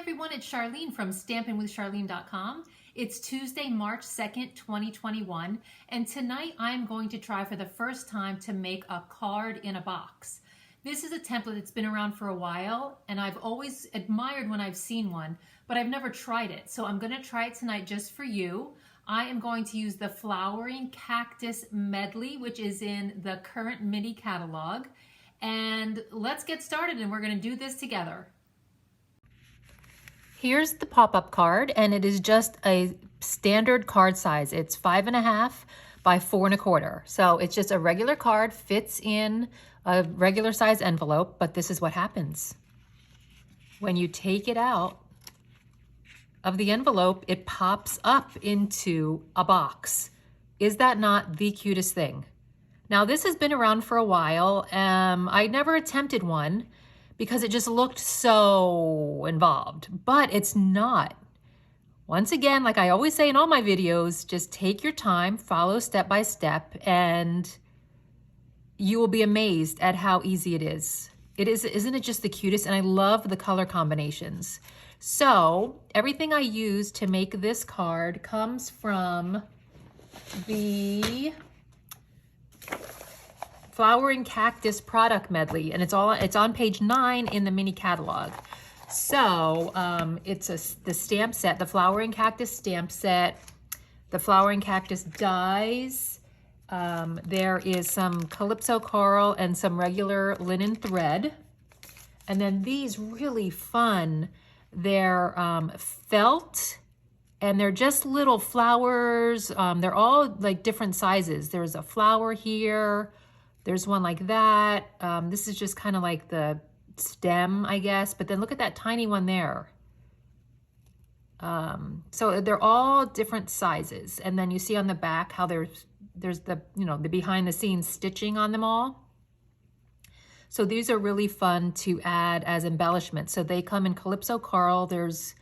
everyone, it's Charlene from stampinwithcharlene.com. It's Tuesday, March 2nd, 2021, and tonight I'm going to try for the first time to make a card in a box. This is a template that's been around for a while, and I've always admired when I've seen one, but I've never tried it. So I'm going to try it tonight just for you. I am going to use the Flowering Cactus Medley, which is in the current mini catalog. And let's get started, and we're going to do this together. Here's the pop-up card, and it is just a standard card size. It's 5.5 by 4 1/4. So it's just a regular card, fits in a regular size envelope, but this is what happens. When you take it out of the envelope, it pops up into a box. Is that not the cutest thing? Now this has been around for a while. I never attempted one because it just looked so involved, but it's not. Once again, like I always say in all my videos, just take your time, follow step by step, and you will be amazed at how easy it is. Isn't it just the cutest? And I love the color combinations. So everything I use to make this card comes from the Flowering Cactus product medley, and it's on page 9 in the mini catalog. So it's the stamp set, the Flowering Cactus stamp set, the Flowering Cactus dies. There is some Calypso coral and some regular linen thread, and then these really fun. They're felt, and they're just little flowers. They're all like different sizes. There's a flower here. There's one like that. This is just kind of like the stem, I guess. But then look at that tiny one there. So they're all different sizes. And then you see on the back how there's the, the behind the scenes stitching on them all. So these are really fun to add as embellishments. So they come in Calypso coral. There's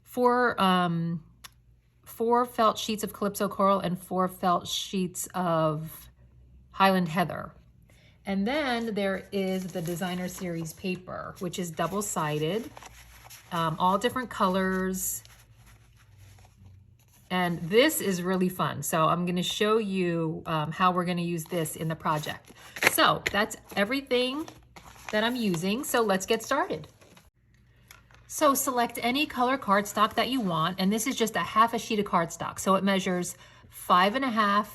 four felt sheets of Calypso coral and 4 felt sheets of Highland Heather. And then there is the designer series paper, which is double-sided, all different colors. And this is really fun. So I'm going to show you how we're going to use this in the project. So that's everything that I'm using. So let's get started. So select any color cardstock that you want. And this is just a half a sheet of cardstock. So it measures 5.5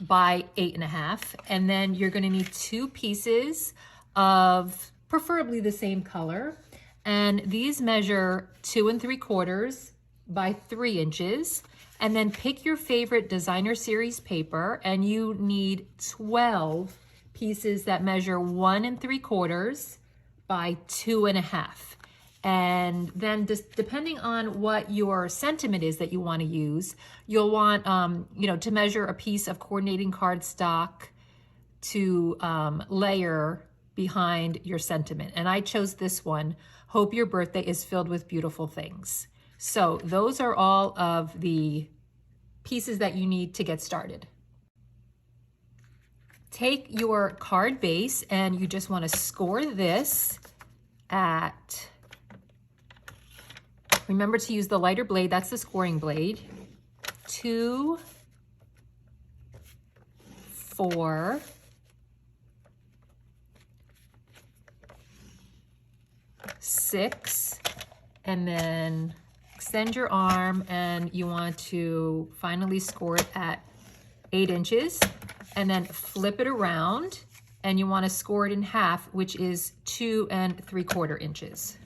by 8.5, and then you're going to need 2 pieces of preferably the same color, and these measure 2 3/4 by 3 inches. And then pick your favorite designer series paper, and you need 12 pieces that measure 1 3/4 by 2.5. And then just depending on what your sentiment is that you want to use, you'll want, to measure a piece of coordinating cardstock to layer behind your sentiment. And I chose this one, Hope Your Birthday is Filled with Beautiful Things. So those are all of the pieces that you need to get started. Take your card base and you just want to score this at, remember to use the lighter blade, that's the scoring blade, 2, 4, 6, and then extend your arm, and you want to finally score it at 8 inches, and then flip it around, and you want to score it in half, which is 2 3/4 inches.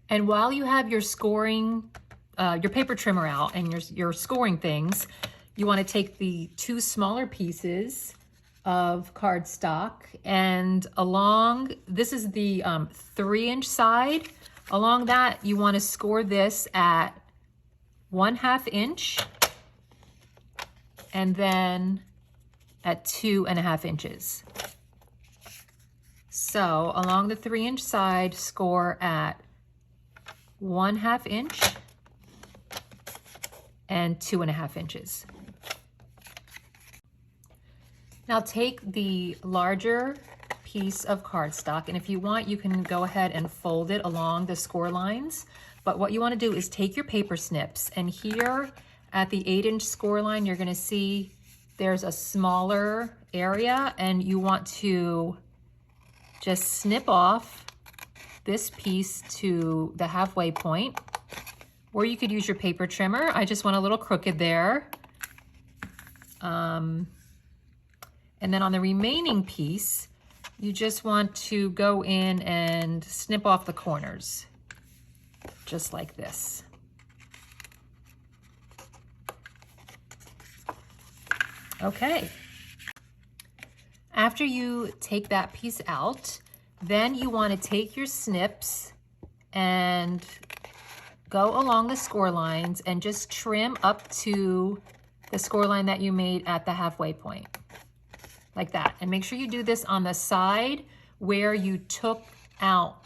And while you have your scoring, your paper trimmer out and your scoring things, you want to take the 2 smaller pieces of cardstock, and along, this is the 3-inch side, along that you want to score this at 1/2 inch, and then at 2.5 inches. So along the 3-inch side, score at 1/2 inch and 2.5 inches. Now take the larger piece of cardstock, and if you want, you can go ahead and fold it along the score lines. But what you want to do is take your paper snips, and here at the 8-inch score line, you're going to see there's a smaller area, and you want to just snip off this piece to the halfway point, or you could use your paper trimmer. I just want a little crooked there. And then on the remaining piece, you just want to go in and snip off the corners, just like this. Okay. After you take that piece out, then you want to take your snips and go along the score lines and just trim up to the score line that you made at the halfway point, like that. And make sure you do this on the side where you took out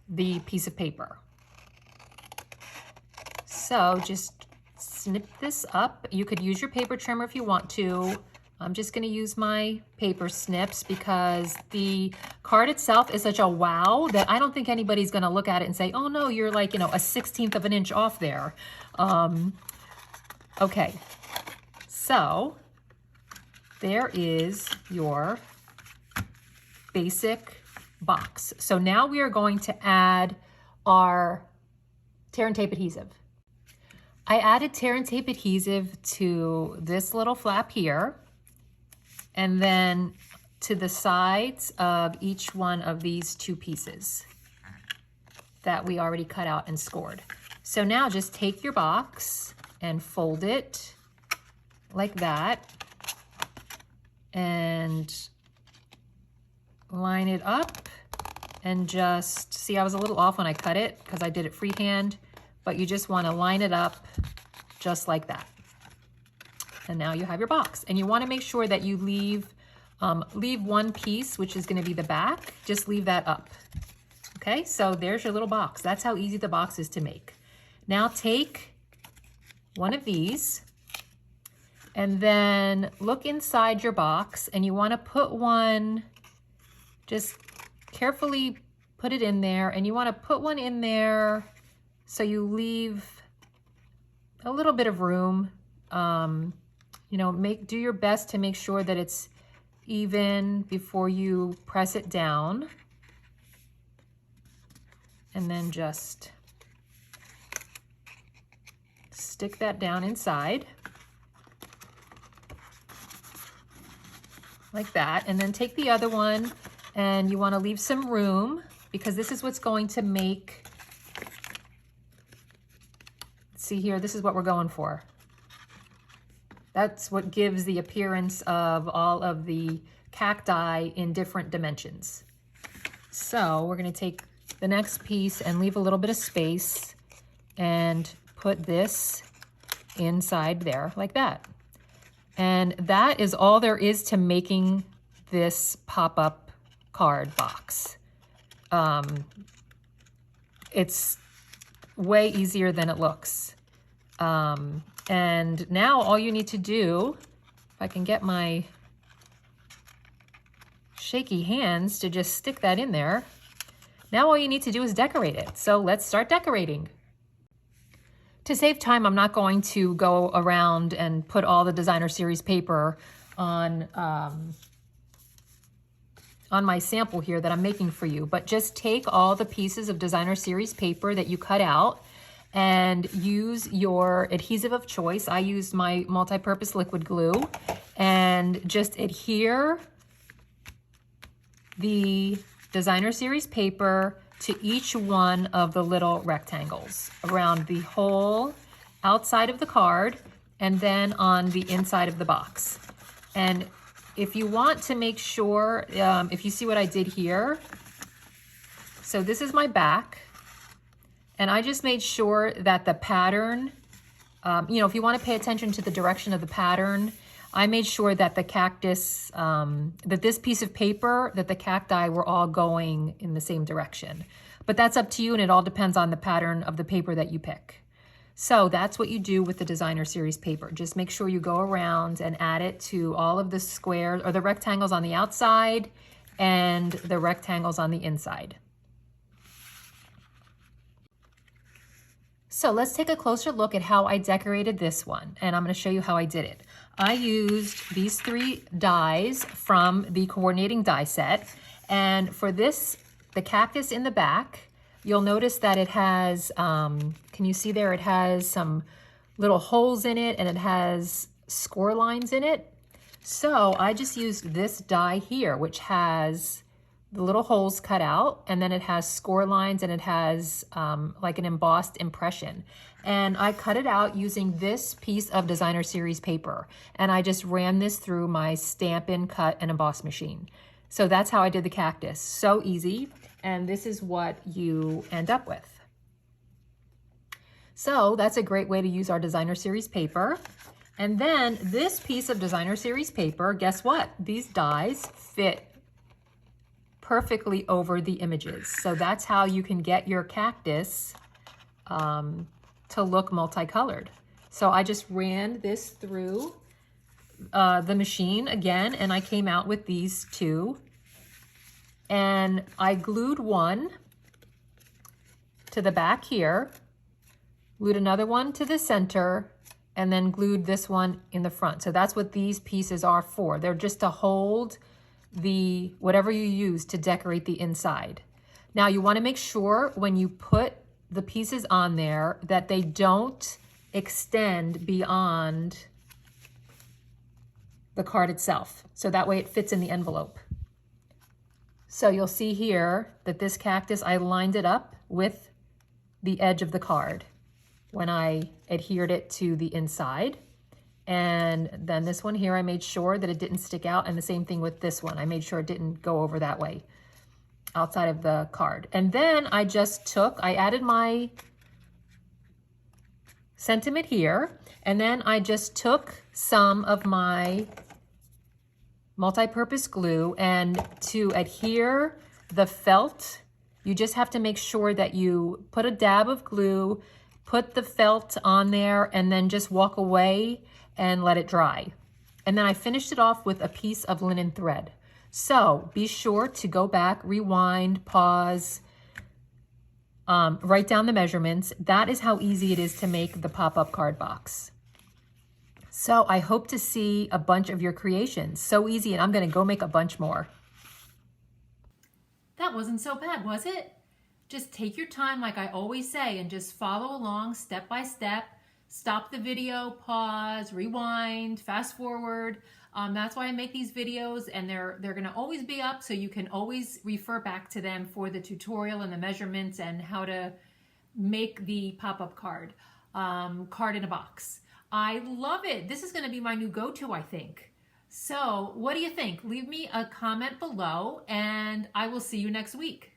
the piece of paper. So just snip this up. You could use your paper trimmer if you want to. I'm just going to use my paper snips because the card itself is such a wow that I don't think anybody's going to look at it and say, oh no, you're like, a 1/16 of an inch off there. Okay, so there is your basic box. So now we are going to add our tear and tape adhesive. I added tear and tape adhesive to this little flap here, and then to the sides of each one of these two pieces that we already cut out and scored. So now just take your box and fold it like that and line it up, and just see, I was a little off when I cut it because I did it freehand, but you just want to line it up just like that. And now you have your box, and you want to make sure that you leave one piece, which is going to be the back. Just leave that up. Okay, so there's your little box. That's how easy the box is to make. Now take one of these and then look inside your box, and you want to put one, just carefully put it in there, and you want to put one in there so you leave a little bit of room. Do your best to make sure that it's even before you press it down. And then just stick that down inside like that. And then take the other one, and you want to leave some room because this is what's going to make, see here, this is what we're going for. That's what gives the appearance of all of the cacti in different dimensions. So we're going to take the next piece and leave a little bit of space and put this inside there like that. And that is all there is to making this pop-up card box. It's way easier than it looks. And now all you need to do, if I can get my shaky hands to just stick that in there, now all you need to do is decorate it. So let's start decorating. To save time, I'm not going to go around and put all the designer series paper on my sample here that I'm making for you, but just take all the pieces of designer series paper that you cut out and use your adhesive of choice. I used my multi-purpose liquid glue, and just adhere the designer series paper to each one of the little rectangles around the whole outside of the card and then on the inside of the box. And if you want to make sure, if you see what I did here, so this is my back, and I just made sure that the pattern, if you want to pay attention to the direction of the pattern, I made sure that the cactus, that this piece of paper, that the cacti were all going in the same direction. But that's up to you, and it all depends on the pattern of the paper that you pick. So that's what you do with the designer series paper. Just make sure you go around and add it to all of the squares or the rectangles on the outside and the rectangles on the inside. So let's take a closer look at how I decorated this one, and I'm going to show you how I did it. I used these 3 dies from the coordinating die set, and for this, the cactus in the back, you'll notice that it has, can you see there, it has some little holes in it and it has score lines in it. So I just used this die here, which has the little holes cut out, and then it has score lines and it has like an embossed impression. And I cut it out using this piece of designer series paper. And I just ran this through my Stampin' Cut and Emboss machine. So that's how I did the cactus. So easy. And this is what you end up with. So that's a great way to use our designer series paper. And then this piece of designer series paper, guess what? These dies fit perfectly over the images. So that's how you can get your cactus to look multicolored. So I just ran this through the machine again, and I came out with these 2. And I glued one to the back here, glued another one to the center, and then glued this one in the front. So that's what these pieces are for. They're just to hold the whatever you use to decorate the inside. Now you want to make sure when you put the pieces on there that they don't extend beyond the card itself. So that way it fits in the envelope. So you'll see here that this cactus, I lined it up with the edge of the card when I adhered it to the inside. And then this one here, I made sure that it didn't stick out. And the same thing with this one. I made sure it didn't go over that way outside of the card. And then I added my sentiment here. And then I just took some of my multi-purpose glue, and to adhere the felt, you just have to make sure that you put a dab of glue, put the felt on there, and then just walk away and let it dry. And then I finished it off with a piece of linen thread. So be sure to go back, rewind, pause, write down the measurements. That is how easy it is to make the pop-up card box. So I hope to see a bunch of your creations. So easy, and I'm gonna go make a bunch more. That wasn't so bad, was it? Just take your time, like I always say, and just follow along step by step. Stop the video, pause, rewind, fast forward. That's why I make these videos, and they're gonna always be up, so you can always refer back to them for the tutorial and the measurements and how to make the pop-up card in a box. I love it. This is going to be my new go-to, I think. So what do you think? Leave me a comment below, and I will see you next week.